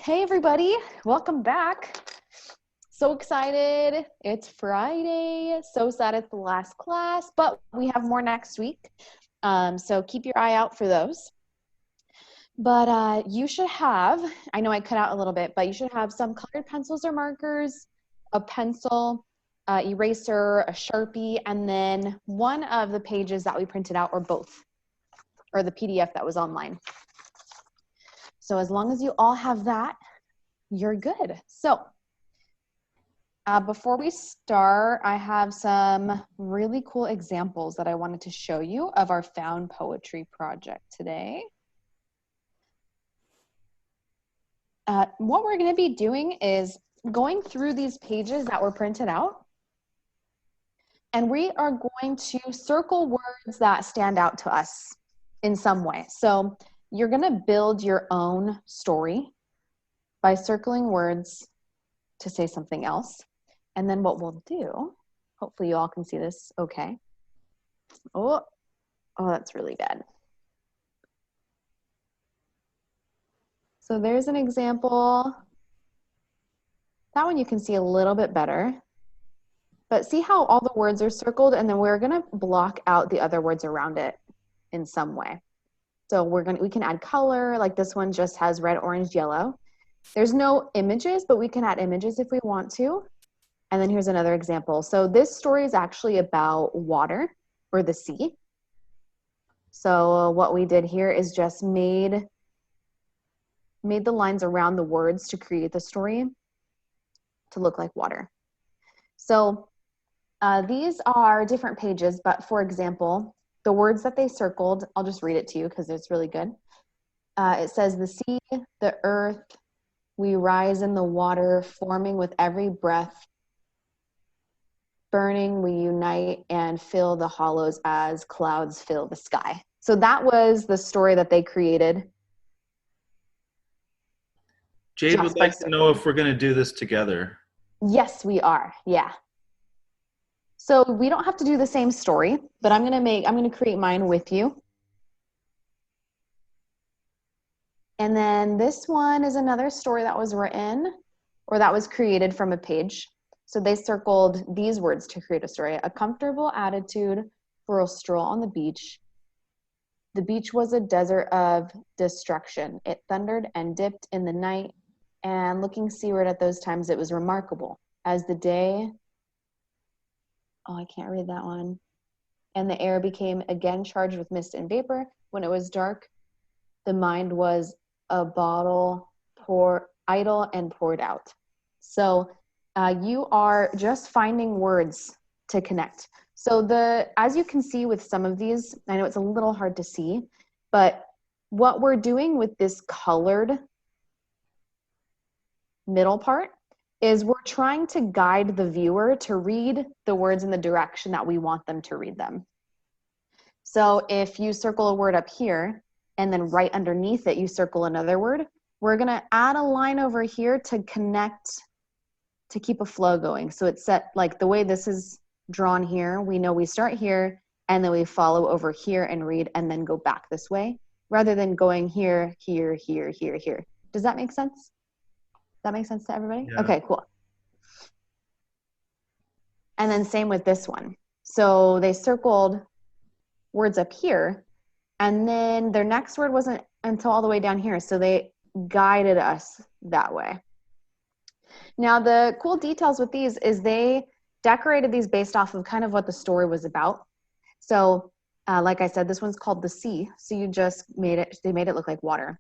Hey everybody, welcome back. So excited. It's Friday. So sad it's the last class, but we have more next week. So keep your eye out for those. But you should have, I know I cut out a little bit, but you should have some colored pencils or markers, a pencil, eraser, a Sharpie, and then one of the pages that we printed out, or both, or the PDF that was online. So as long as you all have that, you're good. So before we start, I have some really cool examples that I wanted to show you of our found poetry project today. What we're going to be doing is going through these pages that were printed out, and we are going to circle words that stand out to us in some way. So you're going to build your own story by circling words to say something else. And then what we'll do, hopefully you all can see this okay. Oh, that's really bad. So there's an example. That one you can see a little bit better. But see how all the words are circled, and then we're gonna block out the other words around it in some way. So we can add color, like this one just has red, orange, yellow. There's no images, but we can add images if we want to. And then here's another example. So this story is actually about water or the sea. So what we did here is just made the lines around the words to create the story to look like water. So these are different pages, but for example, the words that they circled, I'll just read it to you because it's really good. It says, the sea, the earth, we rise in the water, forming with every breath. Burning, we unite and fill the hollows as clouds fill the sky. So that was the story that they created. Jade would like to know if we're going to do this together. Yes, we are. Yeah. So we don't have to do the same story, but I'm going to create mine with you. And then this one is another story that was written or that was created from a page. So they circled these words to create a story. A comfortable attitude for a stroll on the beach. The beach was a desert of destruction. It thundered and dipped in the night, and looking seaward at those times, it was remarkable. As the day, I can't read that one. And the air became again charged with mist and vapor. When it was dark, the mind was a bottle idle and poured out. So you are just finding words to connect. So as you can see with some of these, I know it's a little hard to see, but what we're doing with this colored middle part is we're trying to guide the viewer to read the words in the direction that we want them to read them. So if you circle a word up here, and then right underneath it, you circle another word, we're gonna add a line over here to connect, to keep a flow going. So it's set, like the way this is drawn here, we know we start here, and then we follow over here and read, and then go back this way, rather than going here, here, here, here, here. Does that make sense? Does that make sense to everybody? Yeah. Okay, cool. And then same with this one. So they circled words up here, and then their next word wasn't until all the way down here. So they guided us that way. Now the cool details with these is they decorated these based off of kind of what the story was about. So like I said, this one's called The Sea. So you just they made it look like water.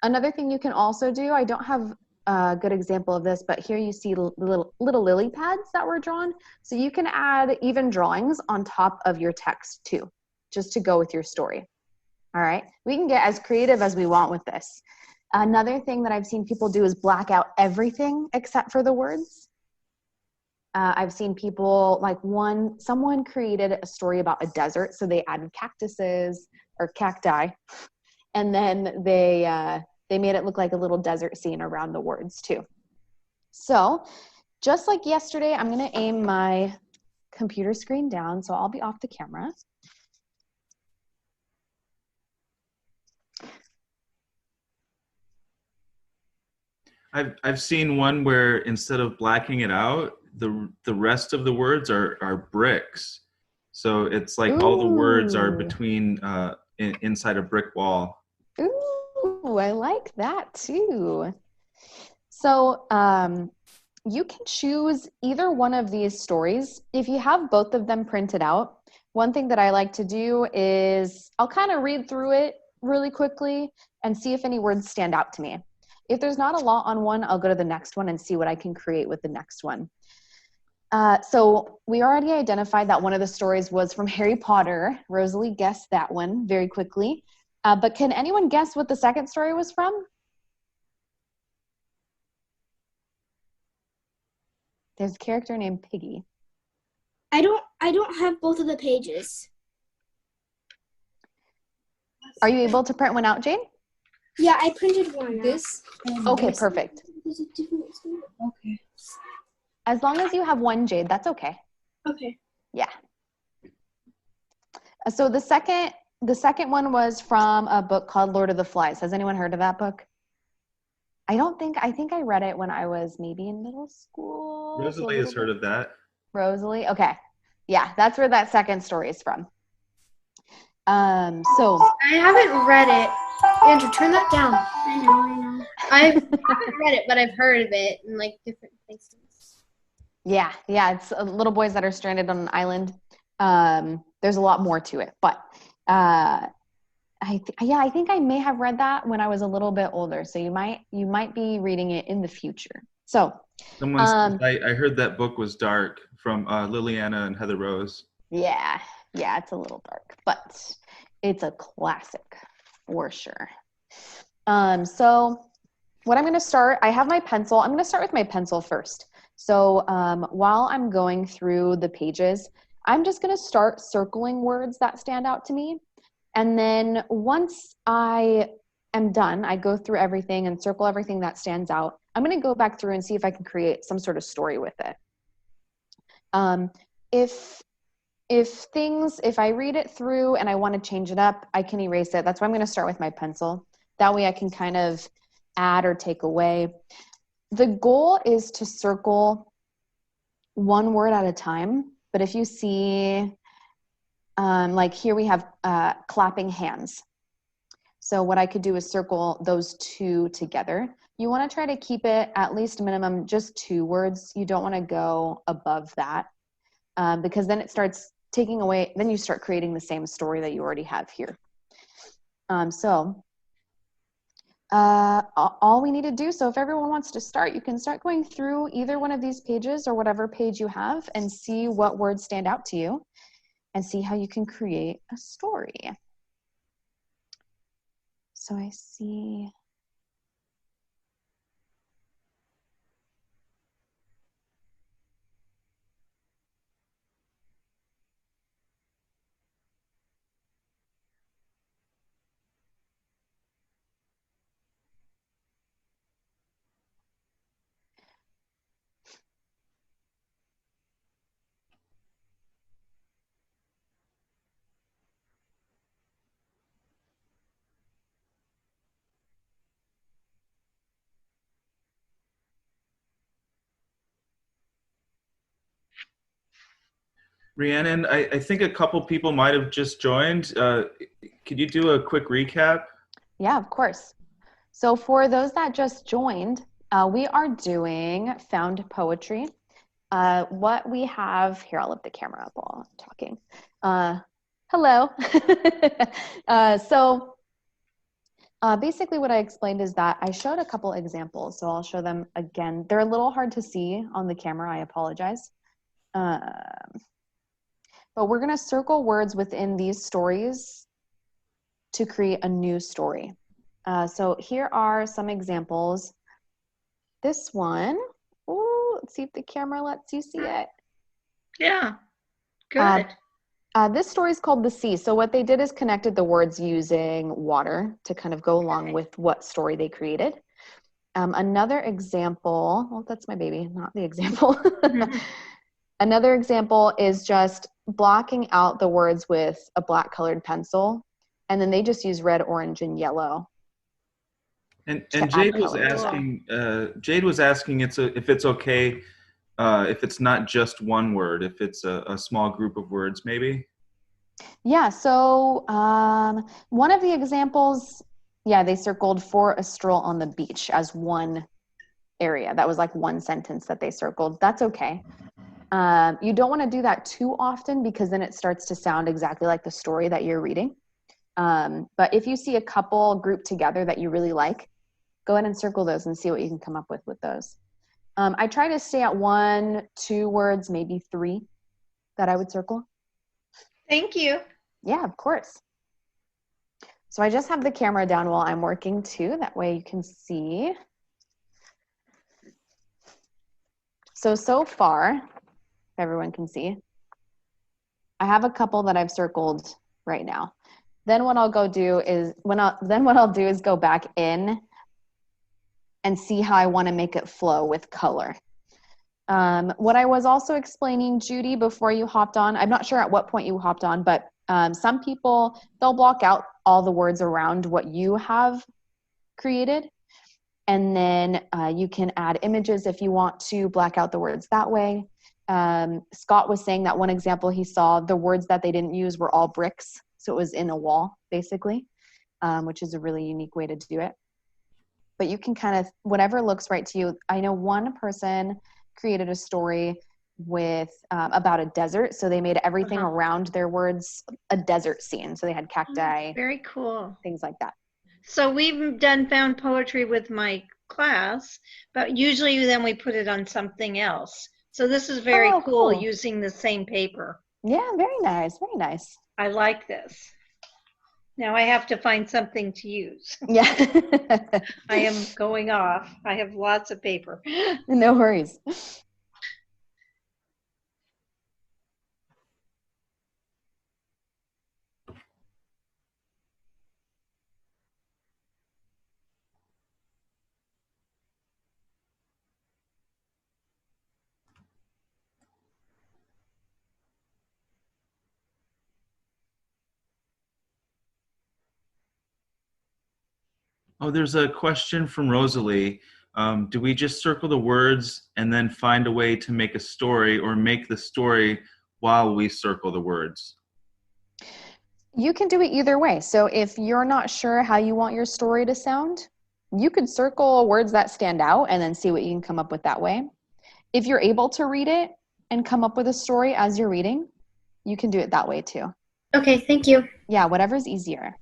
Another thing you can also do, I don't have a good example of this, but here you see little lily pads that were drawn. So you can add even drawings on top of your text too, just to go with your story. All right, we can get as creative as we want with this. Another thing that I've seen people do is black out everything except for the words. I've seen people, like someone created a story about a desert, so they added cactuses or cacti, and then they made it look like a little desert scene around the words too. So just like yesterday, I'm gonna aim my computer screen down, so I'll be off the camera. I've seen one where instead of blacking it out, the rest of the words are bricks. So it's like all the words are Ooh. between inside a brick wall. Ooh, I like that too. So you can choose either one of these stories. If you have both of them printed out, one thing that I like to do is I'll kind of read through it really quickly and see if any words stand out to me. If there's not a lot on one, I'll go to the next one and see what I can create with the next one. So we already identified that one of the stories was from Harry Potter. Rosalie guessed that one very quickly. But can anyone guess what the second story was from? There's a character named Piggy. I don't have both of the pages. Are you able to print one out, Jane? Yeah, I printed one. This? Okay, perfect. Okay. As long as you have one, Jade, that's okay. Okay. Yeah. So the second one was from a book called Lord of the Flies. Has anyone heard of that book? I think I read it when I was maybe in middle school. Rosalie has heard of that. Rosalie, okay. Yeah, that's where that second story is from. So I haven't read it. Andrew, turn that down. I know. I haven't read it, but I've heard of it in like different places. yeah, it's little boys that are stranded on an island. There's a lot more to it, but I think I may have read that when I was a little bit older. So you might be reading it in the future. So Someone said, I heard that book was dark from Liliana and Heather Rose. yeah, it's a little dark, but it's a classic for sure. So what I'm going to start, I have my pencil. I'm going to start with my pencil first. So while I'm going through the pages, I'm just going to start circling words that stand out to me. And then once I am done, I go through everything and circle everything that stands out. I'm going to go back through and see if I can create some sort of story with it. If I read it through and I want to change it up, I can erase it. That's why I'm going to start with my pencil. That way I can kind of add or take away. The goal is to circle one word at a time. But if you see, like here we have clapping hands. So what I could do is circle those two together. You want to try to keep it at least minimum just 2 words. You don't want to go above that because then it starts taking away, then you start creating the same story that you already have here. All we need to do, so if everyone wants to start, you can start going through either one of these pages or whatever page you have and see what words stand out to you and see how you can create a story. So I see. Rhiannon, I think a couple people might have just joined. Could you do a quick recap? Yeah, of course. So for those that just joined, we are doing found poetry. What we have here, I'll lift the camera up while I'm talking. Hello. Basically what I explained is that I showed a couple examples, so I'll show them again. They're a little hard to see on the camera, I apologize. But we're gonna circle words within these stories to create a new story. So here are some examples. This one, ooh, let's see if the camera lets you see it. Yeah, good. This story is called The Sea. So what they did is connected the words using water to kind of go along with what story they created. Another example, well, that's my baby, not the example. Another example is just blocking out the words with a black colored pencil, and then they just use red, orange, and yellow And to add Jade was color to that. asking. Jade was asking if it's okay if it's not just one word, if it's a small group of words, maybe. Yeah, so one of the examples, yeah, they circled for a stroll on the beach as one area. That was like one sentence that they circled. That's okay. You don't want to do that too often because then it starts to sound exactly like the story that you're reading. But if you see a couple grouped together that you really like, go ahead and circle those and see what you can come up with those. I try to stay at 1, 2 words, maybe 3 that I would circle. Thank you. Yeah, of course. So I just have the camera down while I'm working too. That way you can see. So far, if everyone can see, I have a couple that I've circled right now. Then what I'll do is go back in and see how I want to make it flow with color. What I was also explaining, Judy, before you hopped on, I'm not sure at what point you hopped on, but some people, they'll block out all the words around what you have created. And then you can add images if you want to black out the words that way. Scott was saying that one example he saw, the words that they didn't use were all bricks. So it was in a wall, basically, which is a really unique way to do it. But you can kind of, whatever looks right to you. I know one person created a story with about a desert. So they made everything around their words a desert scene. So they had cacti, Very cool. things like that. So we've done found poetry with my class, but usually then we put it on something else. So this is very cool using the same paper. Yeah, very nice, very nice. I like this. Now I have to find something to use. Yeah. I am going off. I have lots of paper. No worries. Oh, there's a question from Rosalie. Do we just circle the words and then find a way to make a story, or make the story while we circle the words? You can do it either way. So if you're not sure how you want your story to sound, you could circle words that stand out and then see what you can come up with that way. If you're able to read it and come up with a story as you're reading, you can do it that way too. Okay, thank you. Yeah, whatever's easier.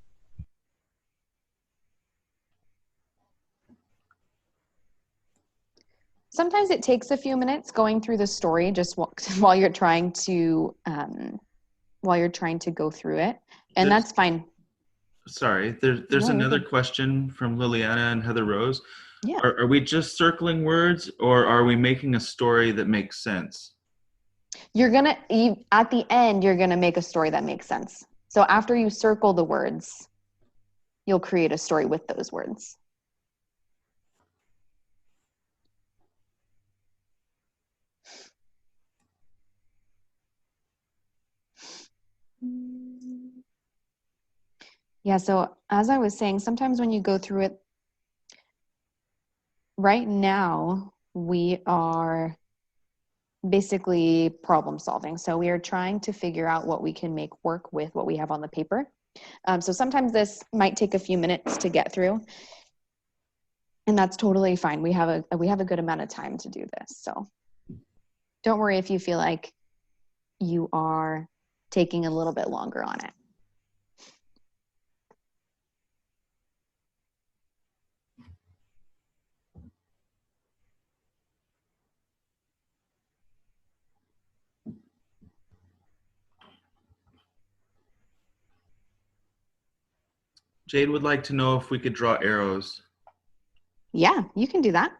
Sometimes it takes a few minutes going through the story just while you're trying to go through it, and that's fine. Sorry, there's another question from Liliana and Heather Rose. Yeah. Are we just circling words, or are we making a story that makes sense? At the end, you're gonna make a story that makes sense. So after you circle the words, you'll create a story with those words. Yeah, so as I was saying, sometimes when you go through it, right now we are basically problem solving. So we are trying to figure out what we can make work with what we have on the paper. So sometimes this might take a few minutes to get through, and that's totally fine. We have a good amount of time to do this. So don't worry if you feel like you are taking a little bit longer on it. Jade would like to know if we could draw arrows. Yeah, you can do that.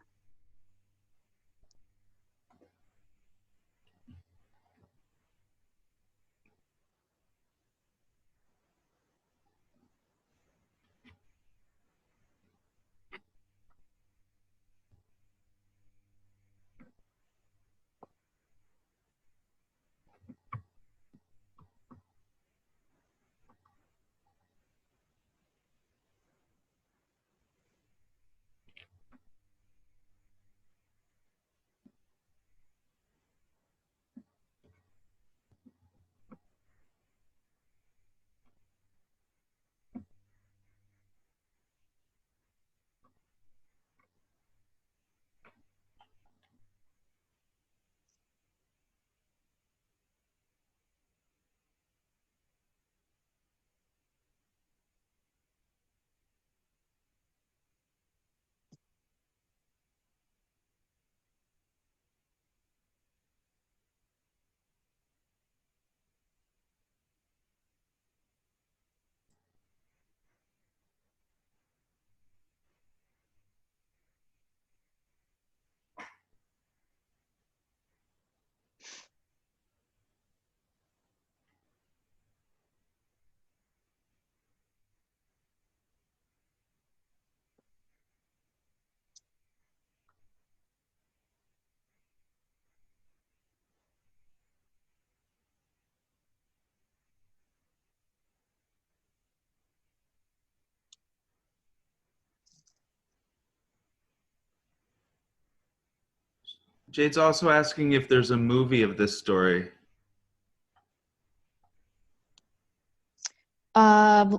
Jade's also asking if there's a movie of this story.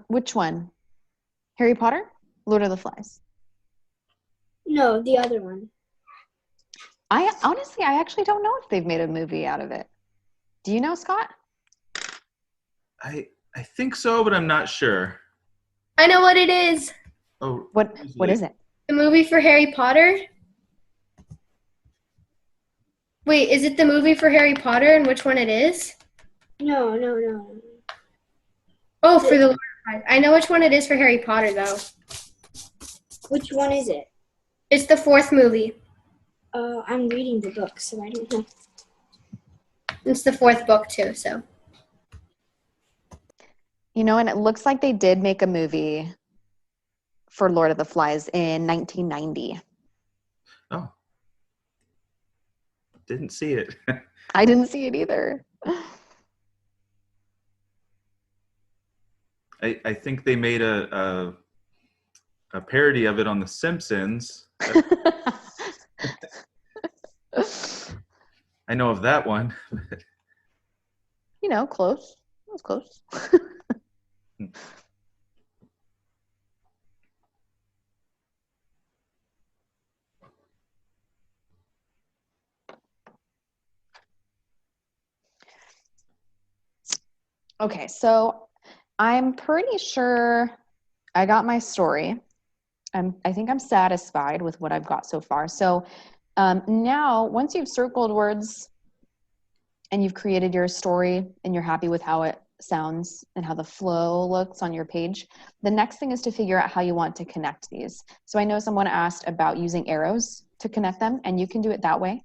Which one? Harry Potter? Lord of the Flies? No, the other one. I actually don't know if they've made a movie out of it. Do you know, Scott? I think so, but I'm not sure. I know what it is. Oh, What is it? The movie for Harry Potter. Wait, is it the movie for Harry Potter and which one it is? No. Oh, for the Lord of the Flies. I know which one it is for Harry Potter though. Which one is it? It's the fourth movie. I'm reading the book, so I don't know. It's the fourth book too, so. You know, and it looks like they did make a movie for Lord of the Flies in 1990. Oh. Didn't see it. I didn't see it either. I think they made a parody of it on The Simpsons. I know of that one. You know, close. That was close. Okay, so I'm pretty sure I got my story. I think I'm satisfied with what I've got so far. So now, once you've circled words and you've created your story and you're happy with how it sounds and how the flow looks on your page, the next thing is to figure out how you want to connect these. So I know someone asked about using arrows to connect them, and you can do it that way.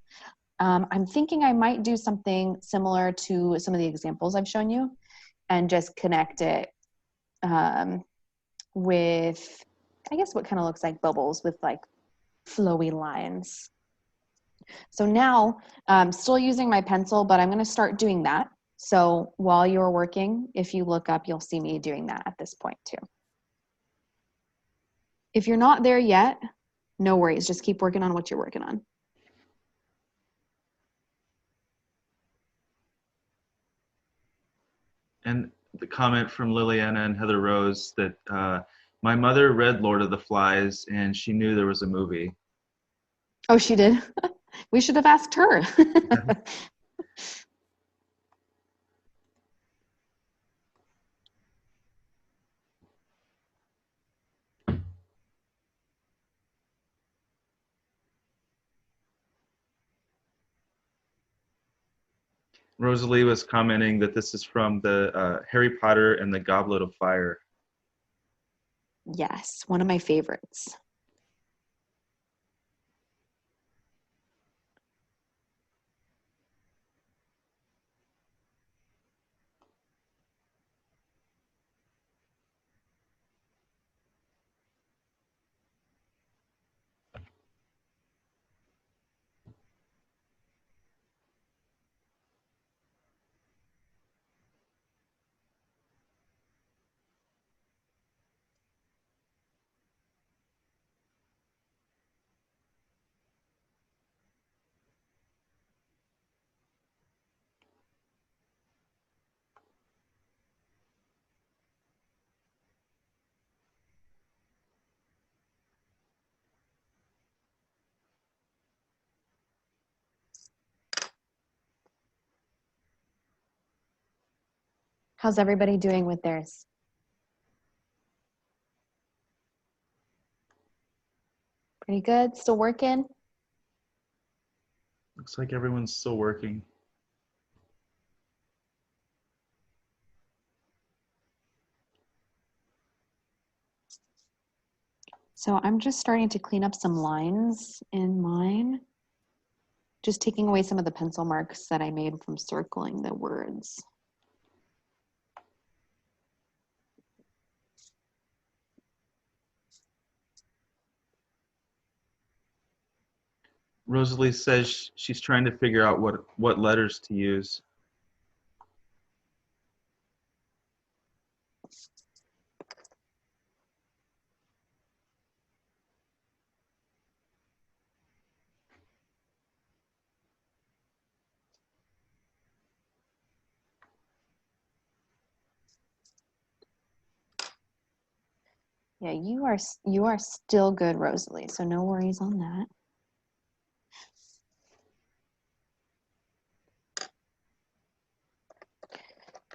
I'm thinking I might do something similar to some of the examples I've shown you and just connect it with, I guess, what kind of looks like bubbles with like flowy lines. So now I'm still using my pencil, but I'm going to start doing that. So while you're working, if you look up, you'll see me doing that at this point too. If you're not there yet, no worries. Just keep working on what you're working on. And the comment from Liliana and Heather Rose that my mother read Lord of the Flies and she knew there was a movie. Oh, she did? We should have asked her. Rosalie was commenting that this is from the Harry Potter and the Goblet of Fire. Yes, one of my favorites. How's everybody doing with theirs? Pretty good? Still working? Looks like everyone's still working. So I'm just starting to clean up some lines in mine. Just taking away some of the pencil marks that I made from circling the words. Rosalie says she's trying to figure out what letters to use. Yeah, you are still good, Rosalie. So no worries on that.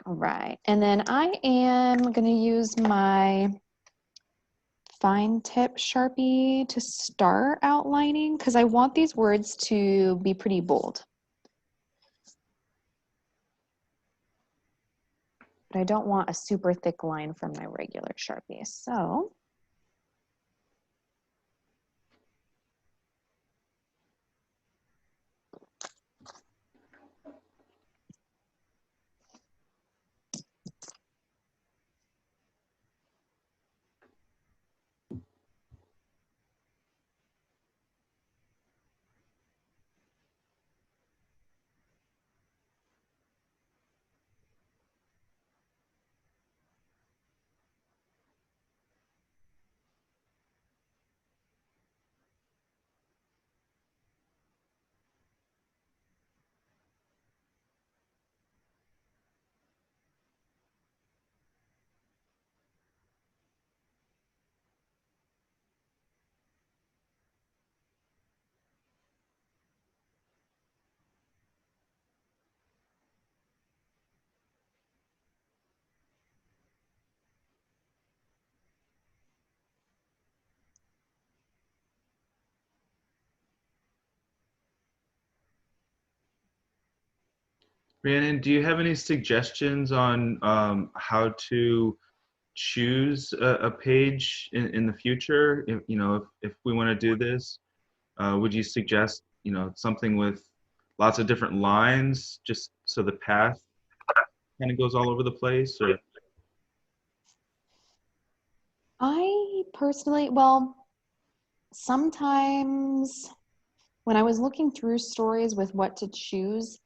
All right, and then I am going to use my fine tip Sharpie to start outlining because I want these words to be pretty bold. But I don't want a super thick line from my regular Sharpie. So Rhiannon, do you have any suggestions on how to choose a page in the future? If, if we want to do this, would you suggest, something with lots of different lines, just so the path kind of goes all over the place? Or I personally, well, sometimes when I was looking through stories with what to choose,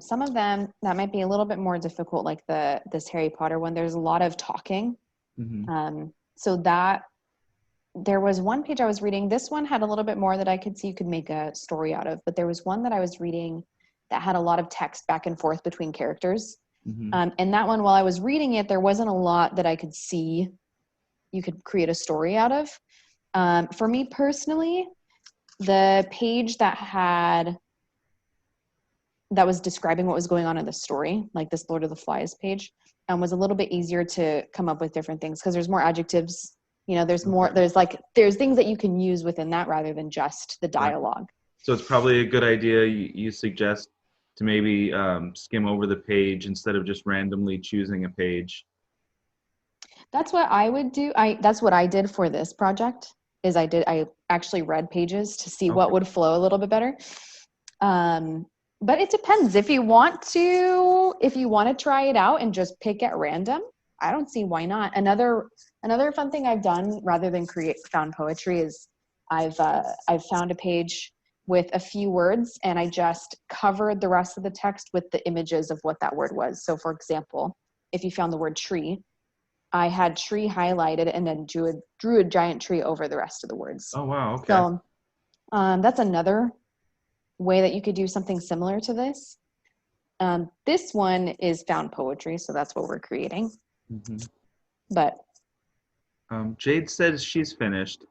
some of them that might be a little bit more difficult, like this Harry Potter one. There's a lot of talking, so that there was one page I was reading. This one had a little bit more that I could see you could make a story out of, but there was one that I was reading that had a lot of text back and forth between characters. And that one, while I was reading it, there wasn't a lot that I could see you could create a story out of. For me personally, the page that was describing what was going on in the story, like this Lord of the Flies page, was a little bit easier to come up with different things because there's more adjectives. There's more. There's things that you can use within that rather than just the dialogue. So it's probably a good idea you suggest to maybe skim over the page instead of just randomly choosing a page. That's what I would do. That's what I did for this project. I actually read pages to see what would flow a little bit better. But it depends. If you want to try it out and just pick at random, I don't see why not. Another fun thing I've done rather than create found poetry is I've found a page with a few words and I just covered the rest of the text with the images of what that word was. So for example, if you found the word tree, I had tree highlighted and then drew a giant tree over the rest of the words. Oh, wow. Okay. So that's another way that you could do something similar to this. This one is found poetry, so that's what we're creating. But Jade says she's finished.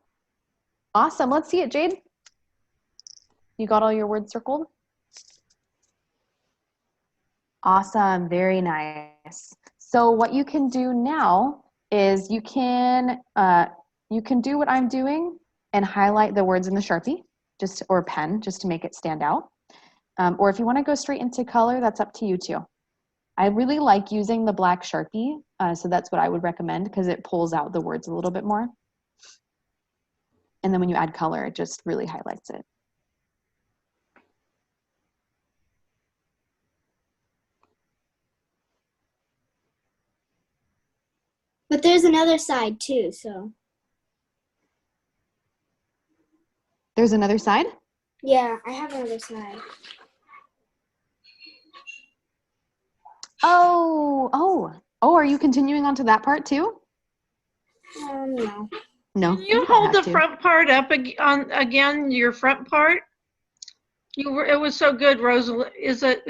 Awesome. Let's see it, Jade. You got all your words circled? Awesome. Very nice. So what you can do now is you can do what I'm doing and highlight the words in the Sharpie or pen just to make it stand out. Or if you want to go straight into color, that's up to you too. I really like using the black Sharpie, so that's what I would recommend because it pulls out the words a little bit more. And then when you add color, it just really highlights it. But there's another side too, so. There's another side? Yeah, I have another side. Oh, are you continuing on to that part too? No. No. Can you hold the front part up again, your front part? It was so good, Rosalie.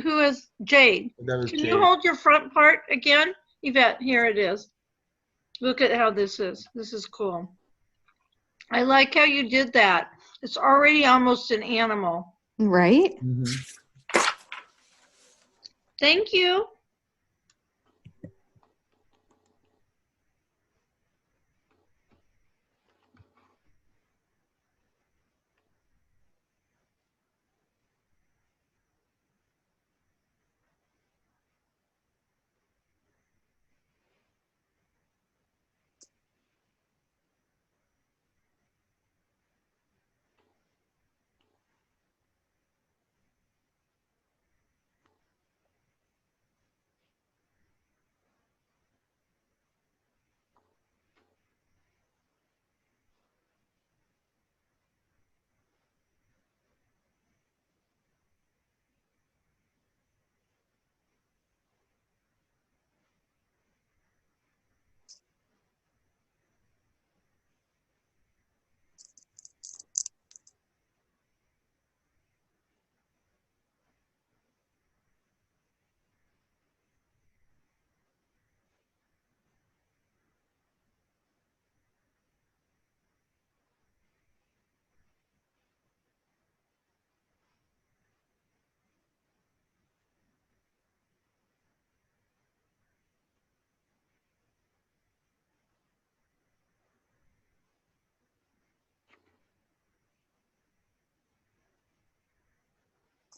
Who is Jade? That was Can Jade. you hold your front part again? Yvette, here it is. Look at how this is. This is cool. I like how you did that. It's already almost an animal. Right? Mhm. Thank you.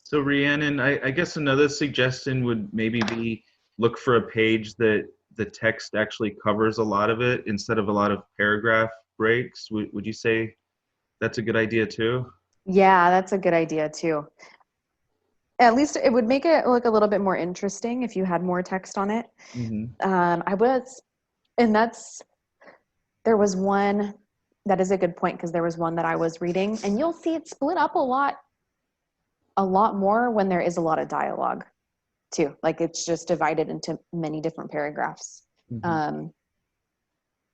So Rhiannon, I guess another suggestion would maybe be look for a page that the text actually covers a lot of it instead of a lot of paragraph breaks. Would you say that's a good idea too? Yeah, that's a good idea too. At least it would make it look a little bit more interesting if you had more text on it. Hmm. I was, and there was one, that is a good point because there was one that I was reading, and you'll see it split up a lot more when there is a lot of dialogue too. Like it's just divided into many different paragraphs. Hmm.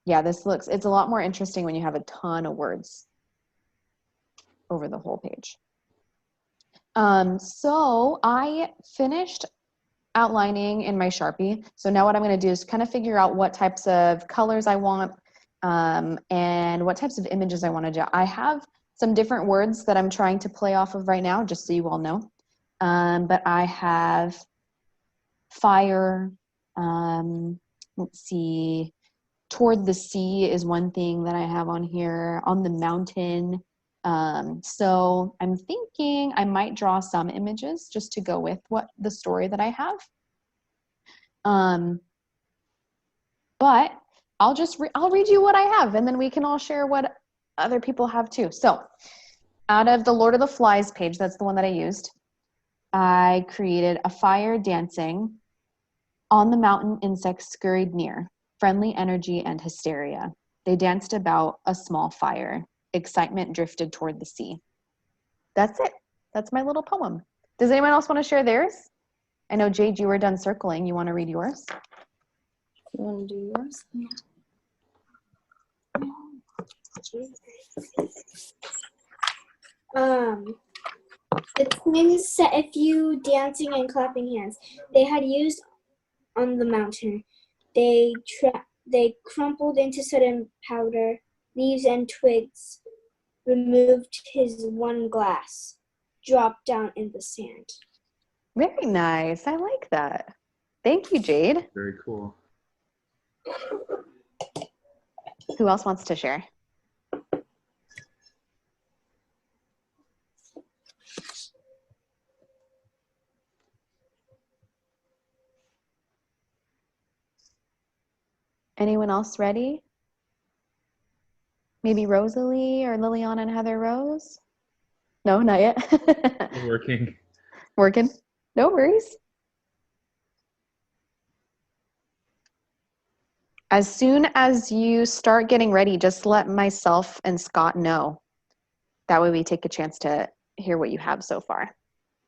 Yeah, it's a lot more interesting when you have a ton of words over the whole page. So I finished outlining in my Sharpie. So now what I'm going to do is kind of figure out what types of colors I want and what types of images I want to do. I have some different words that I'm trying to play off of right now, just so you all know. But I have fire, let's see, toward the sea is one thing that I have on here, on the mountain. So I'm thinking I might draw some images just to go with what the story that I have. But I'll read you what I have, and then we can all share what other people have too. So out of the Lord of the Flies page, that's the one that I used, I created a fire dancing. On the mountain, insects scurried near, friendly energy and hysteria. They danced about a small fire. Excitement drifted toward the sea. That's it. That's my little poem. Does anyone else want to share theirs? I know, Jade, you were done circling. You want to read yours? You want to do yours? The twins set a few dancing and clapping hands they had used on the mountain. They crumpled into sudden powder, leaves and twigs, removed his one glass, dropped down in the sand. Very nice. I like that. Thank you, Jade. Very cool. Who else wants to share? Anyone else ready? Maybe Rosalie or Liliana and Heather Rose? No, not yet. Still working. Working? No worries. As soon as you start getting ready, just let myself and Scott know. That way we take a chance to hear what you have so far.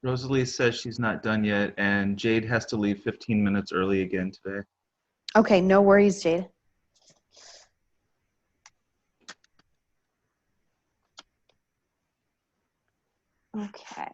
Rosalie says she's not done yet, and Jade has to leave 15 minutes early again today. Okay, no worries, Jade. Okay.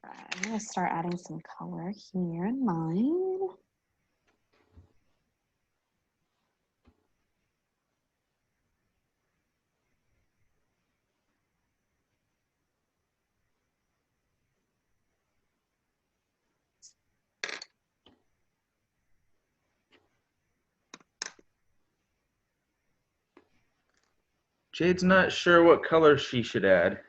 Okay, I'm gonna start adding some color here in mine. Jade's not sure what color she should add.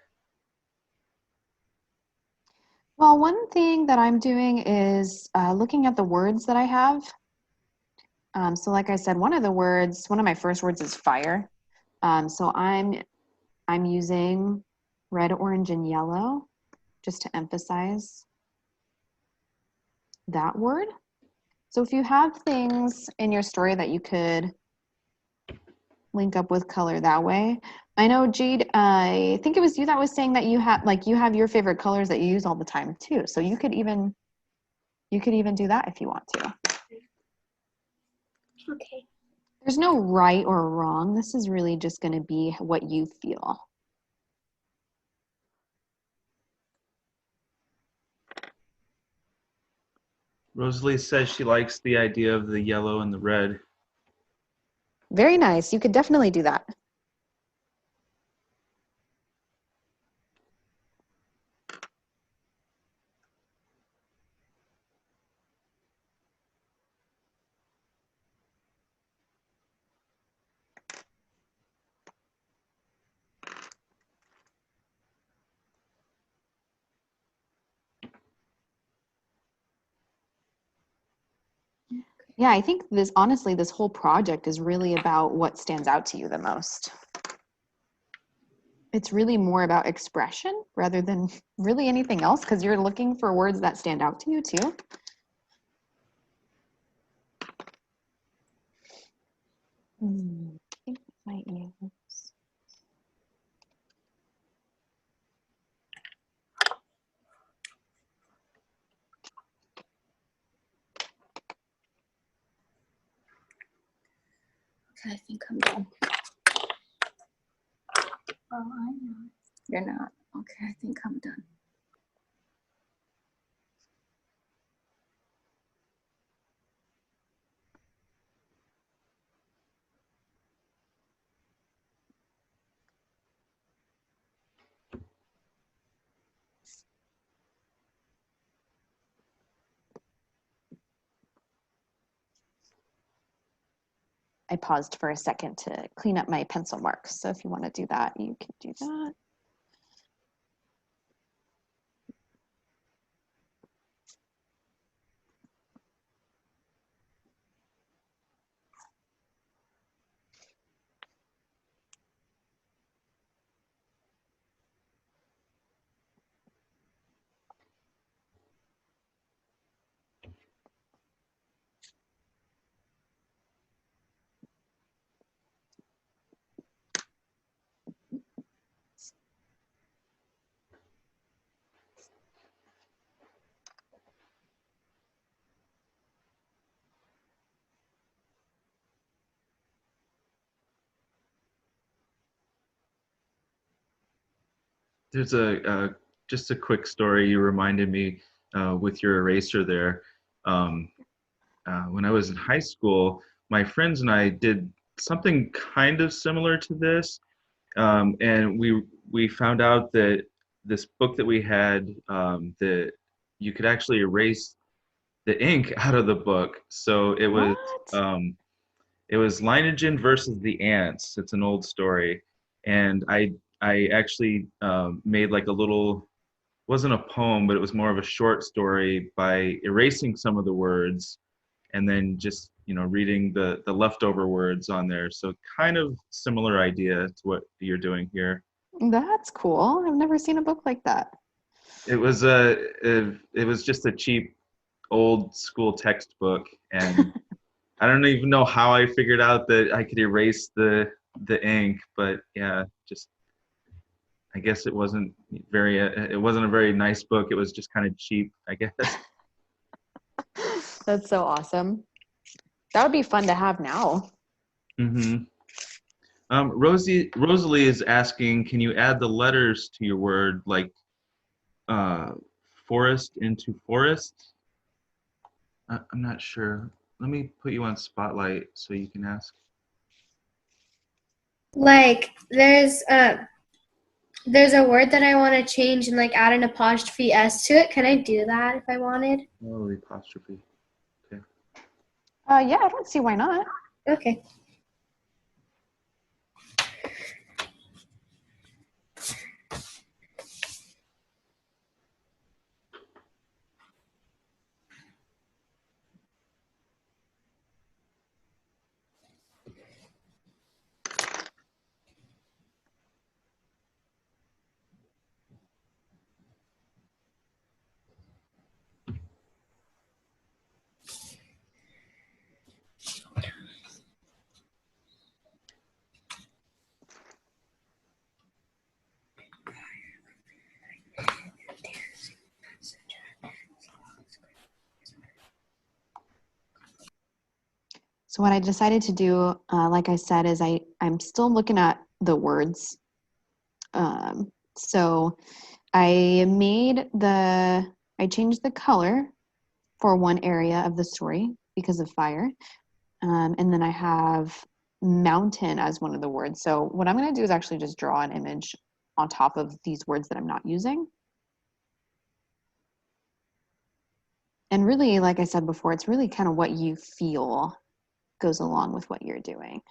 Well, one thing that I'm doing is looking at the words that I have. So like I said, one of my first words is fire. So I'm using red, orange, and yellow just to emphasize that word. So if you have things in your story that you could link up with color that way. I know, Jade, I think it was you that was saying that you have your favorite colors that you use all the time too. So you could even do that if you want to. Okay. There's no right or wrong. This is really just going to be what you feel. Rosalie says she likes the idea of the yellow and the red. Very nice. You could definitely do that. Yeah, I think this whole project is really about what stands out to you the most. It's really more about expression rather than really anything else, because you're looking for words that stand out to you too. I think I might use. Okay, I think I'm done. Oh, I know. You're not. Okay, I think I'm done. I paused for a second to clean up my pencil marks. So if you want to do that, you can do that. There's just a quick story you reminded me with your eraser there. When I was in high school, my friends and I did something kind of similar to this, and we found out that this book that we had, that you could actually erase the ink out of the book. So What? it was Lineagen versus the Ants. It's an old story, and I actually made like a little, wasn't a poem, but it was more of a short story by erasing some of the words and then just reading the leftover words on there. So kind of similar idea to what you're doing here. That's cool. I've never seen a book like that. It was just a cheap old school textbook, and I don't even know how I figured out that I could erase the ink, but yeah, just I guess it wasn't a very nice book. It was just kind of cheap, I guess. That's so awesome. That would be fun to have now. Mm-hmm. Rosalie is asking, can you add the letters to your word, like forest into forest. I'm not sure. Let me put you on spotlight so you can ask. Like there's a word that I want to change and like add an apostrophe s to it. Can I do that if I wanted? Oh, the apostrophe. Okay. Yeah, I don't see why not. Okay. So what I decided to do, like I said, is I'm still looking at the words. So I changed the color for one area of the story because of fire. And then I have mountain as one of the words. So what I'm going to do is actually just draw an image on top of these words that I'm not using. And really, like I said before, it's really kind of what you feel goes along with what you're doing.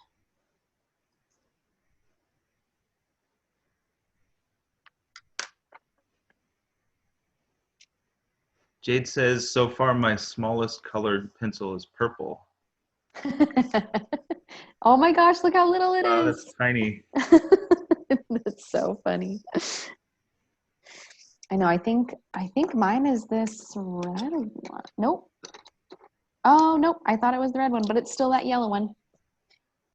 Jade says, so far my smallest colored pencil is purple. Oh my gosh, look how little it Wow, is. that's tiny. That's so funny. I know, I think mine is this red one. Nope. Oh, nope. I thought it was the red one, but it's still that yellow one.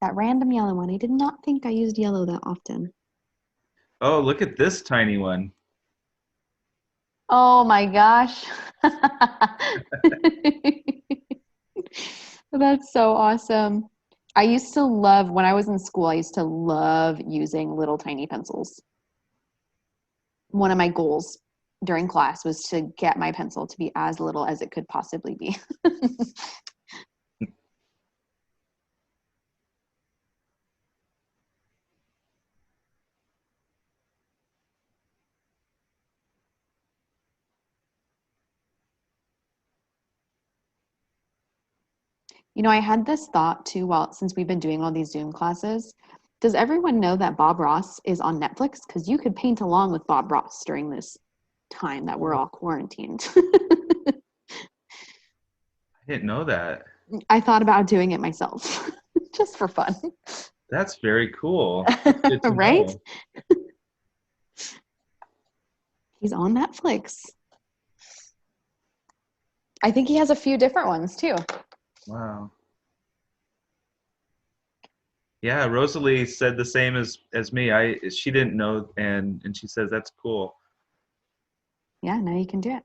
That random yellow one. I did not think I used yellow that often. Oh, look at this tiny one. Oh my gosh. That's so awesome. I used to love, when I was in school, I used to love using little tiny pencils. One of my goals during class was to get my pencil to be as little as it could possibly be. You know, I had this thought too, since we've been doing all these Zoom classes. Does everyone know that Bob Ross is on Netflix? Because you could paint along with Bob Ross during this time that we're all quarantined. I didn't know that. I thought about doing it myself, just for fun. That's very cool. That's good to Right? know. He's on Netflix. I think he has a few different ones too. Wow. Yeah, Rosalie said the same as me. She didn't know, and she says that's cool. Yeah, now you can do it.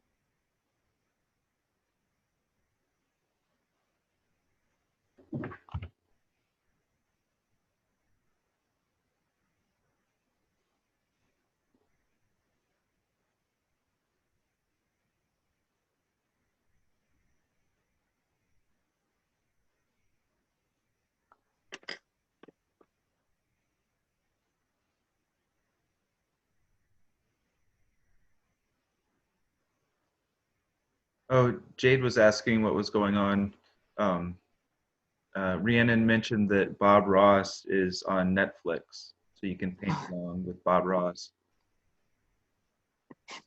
Oh, Jade was asking what was going on. Rhiannon mentioned that Bob Ross is on Netflix, so you can paint along with Bob Ross.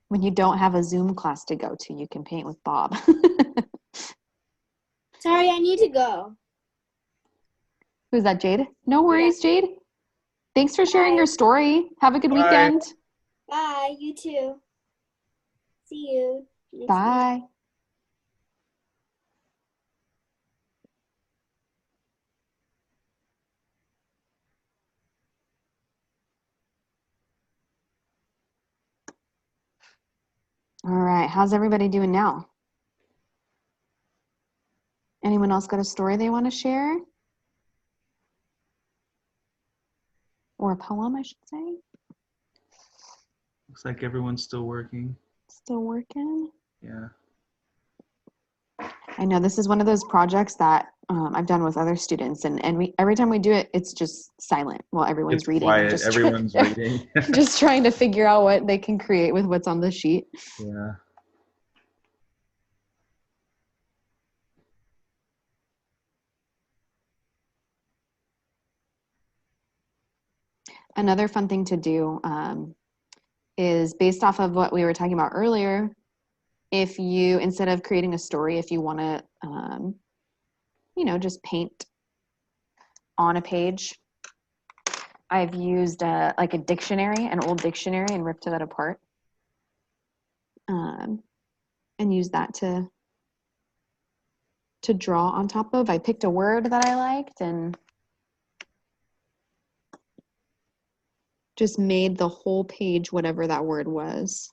When you don't have a Zoom class to go to, you can paint with Bob. Sorry, I need to go. Who's that, Jade? No worries, Jade. Thanks for sharing Bye. your story. Have a good Bye. weekend. Bye. You too. See you next week. Bye. All right, how's everybody doing now? Anyone else got a story they want to share? Or a poem, I should say. Looks like everyone's still working. Still working? Yeah. I know this is one of those projects that I've done with other students, and we every time we do it, it's just silent while everyone's It's reading. quiet. And just Everyone's reading. just trying to figure out what they can create with what's on the sheet. Yeah. Another fun thing to do is based off of what we were talking about earlier. If you, instead of creating a story, if you want to, just paint on a page, I've used like a dictionary, an old dictionary, and ripped that apart, and used that to draw on top of. I picked a word that I liked and just made the whole page whatever that word was.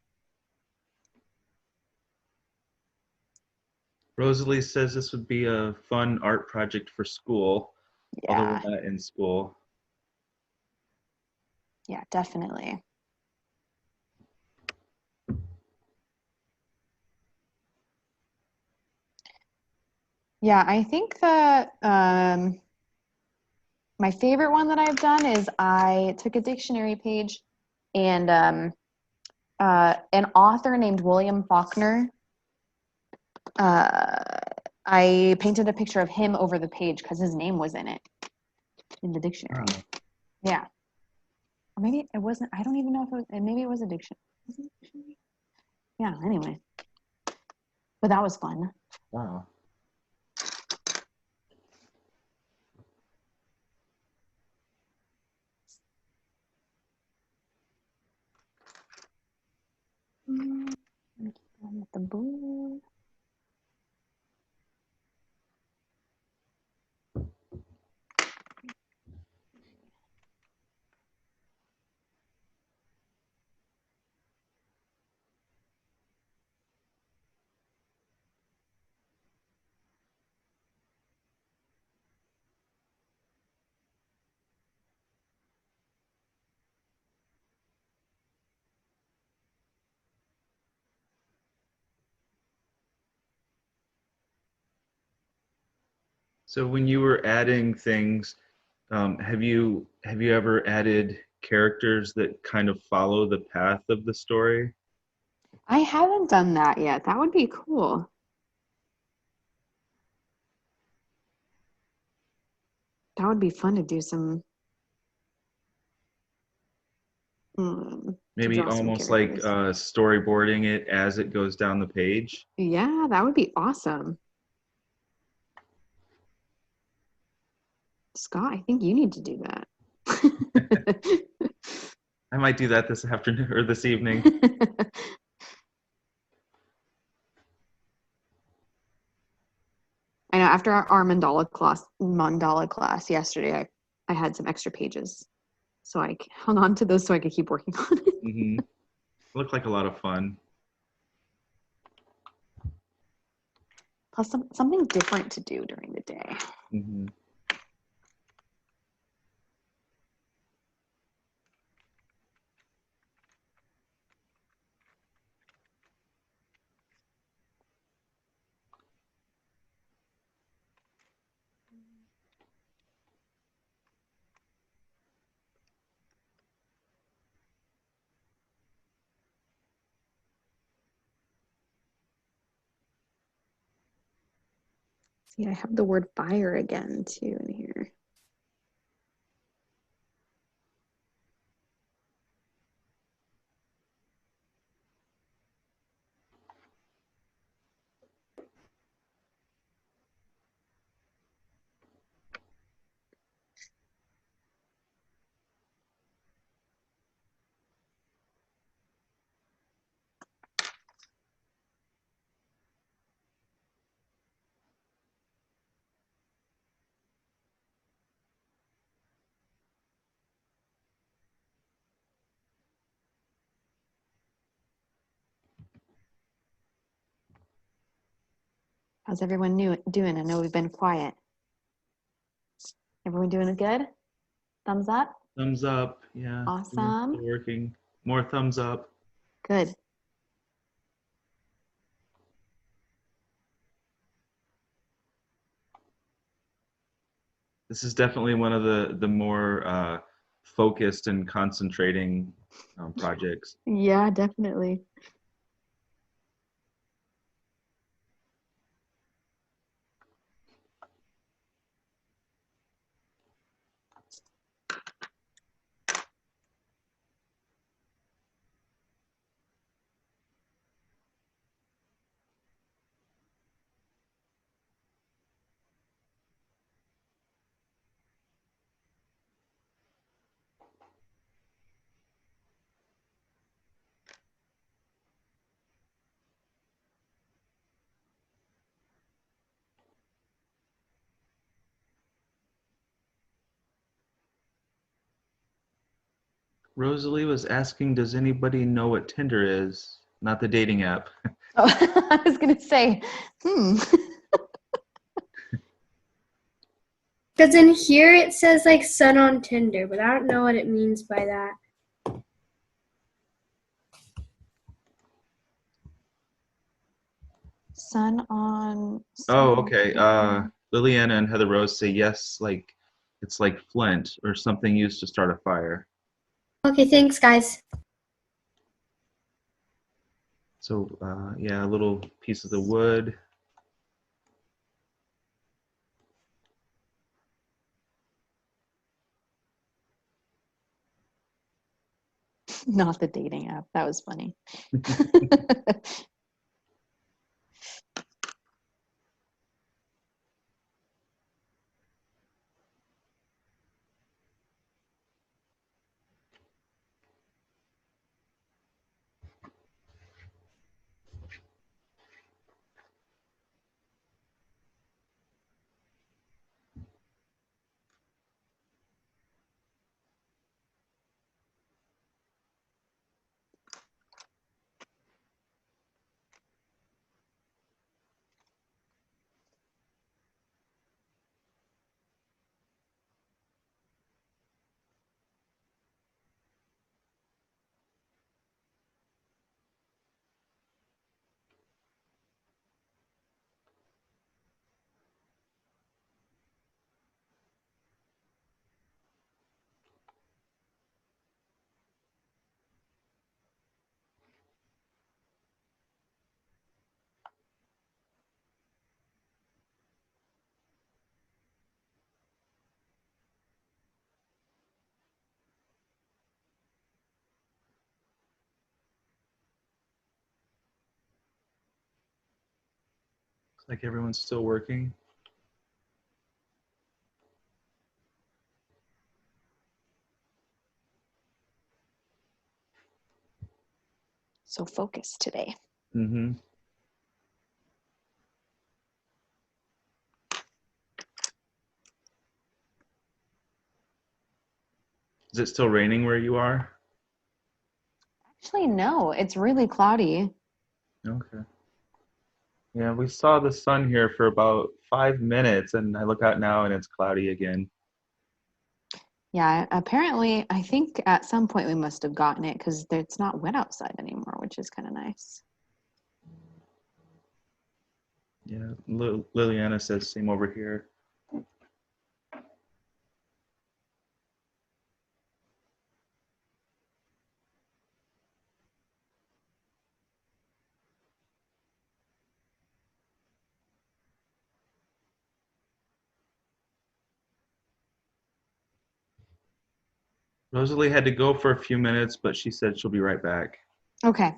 Rosalie says this would be a fun art project for school. Although Yeah, we're not in school. yeah, definitely. Yeah, I think that my favorite one that I've done is I took a dictionary page and an author named William Faulkner. I painted a picture of him over the page because his name was in it in the dictionary. Wow. Yeah. Or maybe it wasn't, I don't even know if it was, maybe it was a dictionary. Was it a dictionary? Yeah, anyway. But that was fun. Wow. With the blue. So when you were adding things, have you ever added characters that kind of follow the path of the story? I haven't done that yet. That would be cool. That would be fun to do some. To Maybe draw some almost like characters. storyboarding it as it goes down the page. Yeah, that would be awesome. Scott, I think you need to do that. I might do that this afternoon or this evening. I know after our mandala class yesterday, I had some extra pages. So I hung on to those so I could keep working on it. Mm-hmm. Looked like a lot of fun. Plus something different to do during the day. Mm-hmm. See, I have the word fire again too in here. How's everyone doing? I know we've been quiet. Everyone doing good? Thumbs up? Thumbs up. Yeah. Everyone's Awesome. still working. More thumbs up. Good. This is definitely one of the more focused and concentrating projects. Yeah, definitely. Rosalie was asking, does anybody know what Tinder is? Not the dating app. Oh, I was gonna say, Because in here it says like sun on Tinder, but I don't know what it means by that. sun on. Oh, sun okay. on- Liliana and Heather Rose say yes, like it's like flint or something used to start a fire. Okay, thanks, guys. So yeah, a little piece of the wood. Not the dating app. That was funny. Looks like everyone's still working. So focused today. Mm-hmm. Is it still raining where you are? Actually, no, it's really cloudy. Okay. Yeah, we saw the sun here for about 5 minutes, and I look out now and it's cloudy again. Yeah, apparently, I think at some point we must have gotten it because it's not wet outside anymore, which is kind of nice. Yeah, Liliana says same over here. Rosalie had to go for a few minutes, but she said she'll be right back. Okay.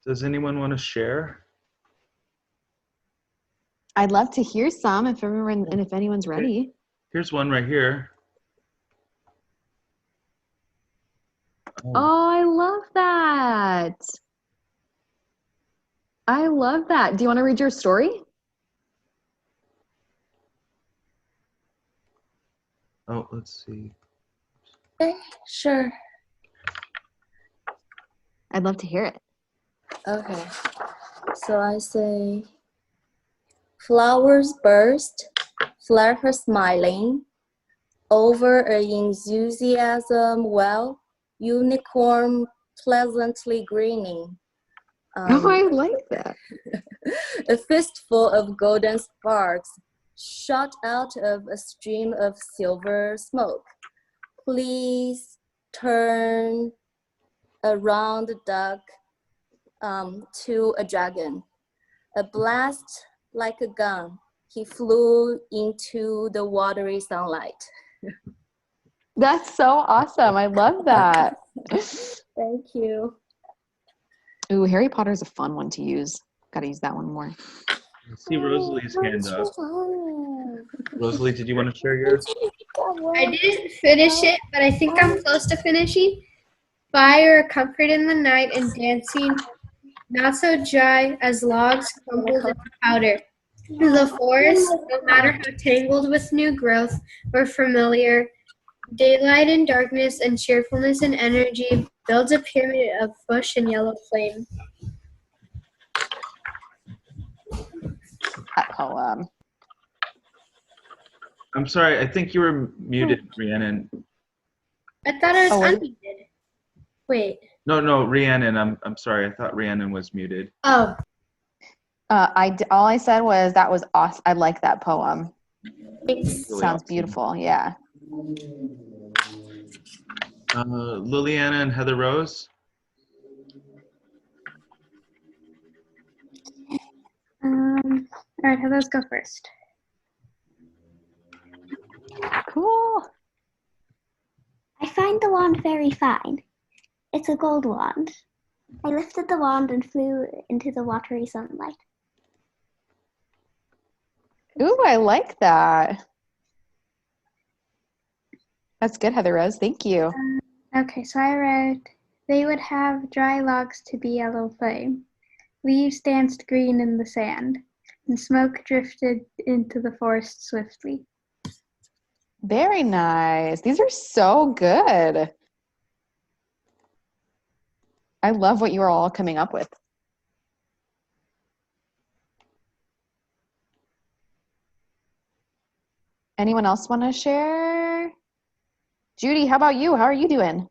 Does anyone want to share? I'd love to hear some if everyone and if anyone's ready. Here's one right here. Oh, I love that. I love that. Do you want to read your story? Oh, let's see. Okay, sure. I'd love to hear it. Okay. So I say, flowers burst, flare smiling, over an enthusiasm well, unicorn pleasantly grinning. Oh, I like that. A fistful of golden sparks shot out of a stream of silver smoke. Please turn around the duck to a dragon. A blast like a gun, he flew into the watery sunlight. That's so awesome. I love that. Thank you. Ooh, Harry Potter's a fun one to use. Got to use that one more. I see Rosalie's hand up. Rosalie, did you want to share yours? I didn't finish it, but I think I'm close to finishing. Fire, comfort in the night, and dancing, not so dry as logs crumbled into powder. The forest, no matter how tangled with new growth or familiar, daylight and darkness and cheerfulness and energy builds a pyramid of bush and yellow flame. That poem. I'm sorry, I think you were muted, Rhiannon. I thought I was Oh, unmuted. Wait. No, Rhiannon. I'm sorry. I thought Rhiannon was muted. Oh. All I said was that was awesome. I like that poem. Really Sounds awesome. beautiful. Yeah. Liliana and Heather Rose. All right, let's go first. Cool. I find the wand very fine. It's a gold wand. I lifted the wand and flew into the watery sunlight. Ooh, I like that. That's good, Heather Rose. Thank you. Okay, so I wrote, they would have dry logs to be yellow flame. Leaves danced green in the sand, and smoke drifted into the forest swiftly. Very nice. These are so good. I love what you are all coming up with. Anyone else want to share? Judy, how about you? How are you doing?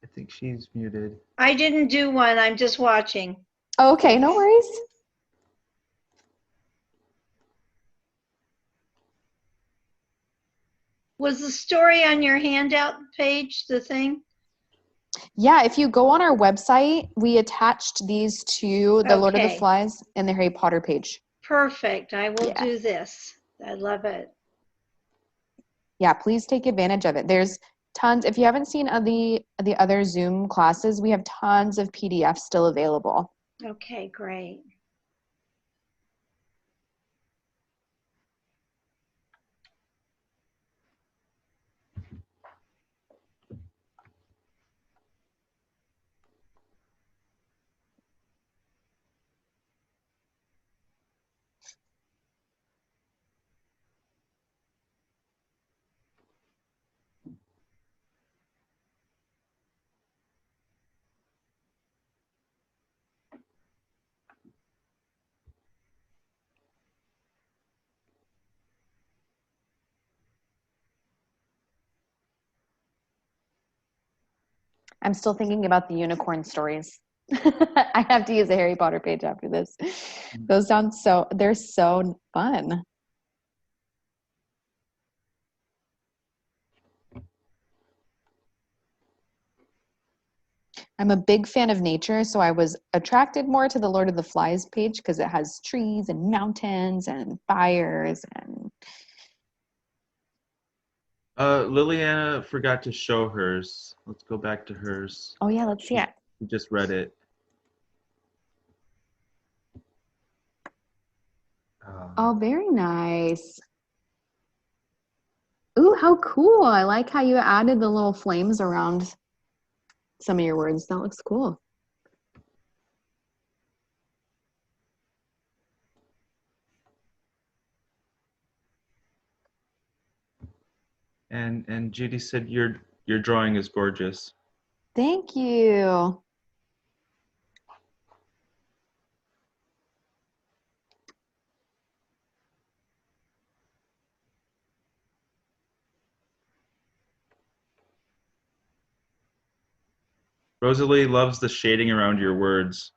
I think she's muted. I didn't do one. I'm just watching. Okay, no worries. Was the story on your handout page the thing? Yeah, if you go on our website, we attached these to the Lord of the Okay. Flies and the Harry Potter page. Perfect. I will Yeah. do this. I love it. Yeah, please take advantage of it. There's tons. If you haven't seen the other Zoom classes, we have tons of PDFs still available. Okay, great. I'm still thinking about the unicorn stories. I have to use a Harry Potter page after this. Those sound they're so fun. I'm a big fan of nature, so I was attracted more to the Lord of the Flies page because it has trees and mountains and fires and Liliana forgot to show hers. Let's go back to hers. Oh yeah, let's see it. We just read it. Oh, very nice. Ooh, how cool. I like how you added the little flames around some of your words. That looks cool. And Judy said your drawing is gorgeous. Thank you. Rosalie loves the shading around your words.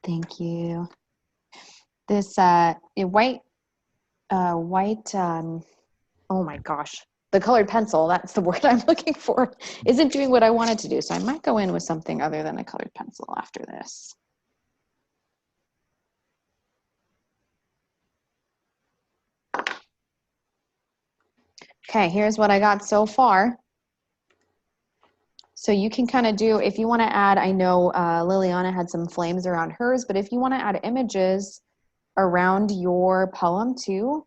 Thank you. This white, oh my gosh, the colored pencil, that's the word I'm looking for, isn't doing what I wanted to do. So I might go in with something other than a colored pencil after this. Okay, here's what I got so far. So you can kind of do, if you want to add, I know Liliana had some flames around hers, but if you want to add images around your poem too,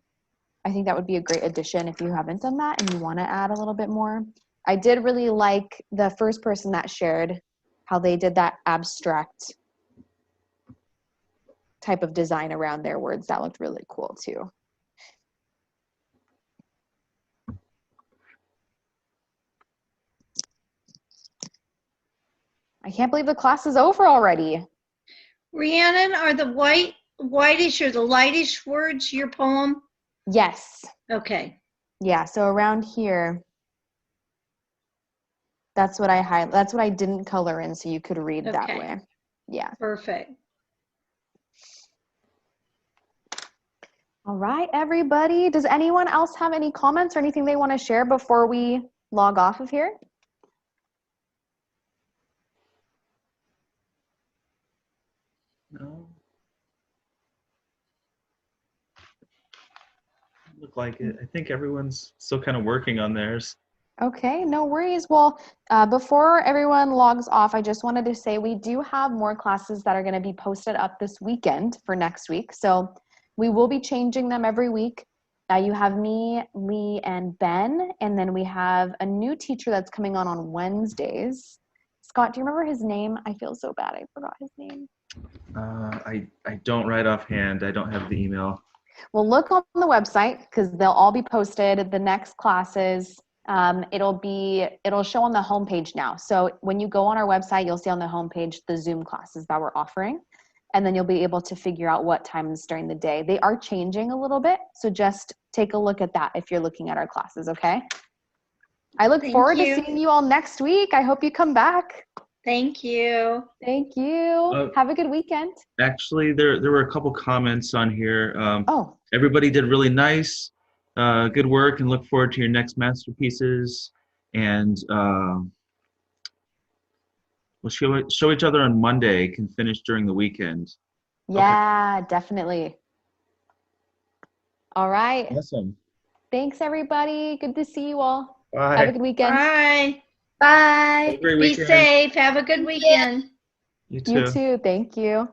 I think that would be a great addition if you haven't done that and you want to add a little bit more. I did really like the first person that shared how they did that abstract type of design around their words. That looked really cool too. I can't believe the class is over already. Rhiannon, are the whitish or the lightish words your poem? Yes. Okay. Yeah, so around here, that's what I didn't color in so you could read that Okay. way. Yeah. Perfect. All right, everybody. Does anyone else have any comments or anything they want to share before we log off of here? No. Look like it. I think everyone's still kind of working on theirs. Okay, no worries. Well, before everyone logs off, I just wanted to say we do have more classes that are going to be posted up this weekend for next week. So we will be changing them every week. You have me, Lee, and Ben, and then we have a new teacher that's coming on Wednesdays. Scott, do you remember his name? I feel so bad. I forgot his name. I don't write offhand. I don't have the email. Well, look on the website because they'll all be posted. The next classes, it'll show on the homepage now. So when you go on our website, you'll see on the homepage the Zoom classes that we're offering, and then you'll be able to figure out what times during the day. They are changing a little bit, so just take a look at that if you're looking at our classes, okay? I look forward to seeing you all next week. I hope you come back. Thank you. Thank you. Have a good weekend. Actually, there were a couple comments on here. Oh. Everybody did really nice. Good work, and look forward to your next masterpieces. And we'll show each other on Monday. Can finish during the weekend. Yeah, okay. Definitely. All right. Awesome. Thanks, everybody. Good to see you all. Bye. Have a good weekend. Bye. Bye. Have a great Be weekend. safe. Have a good weekend. You too. You too. Thank you.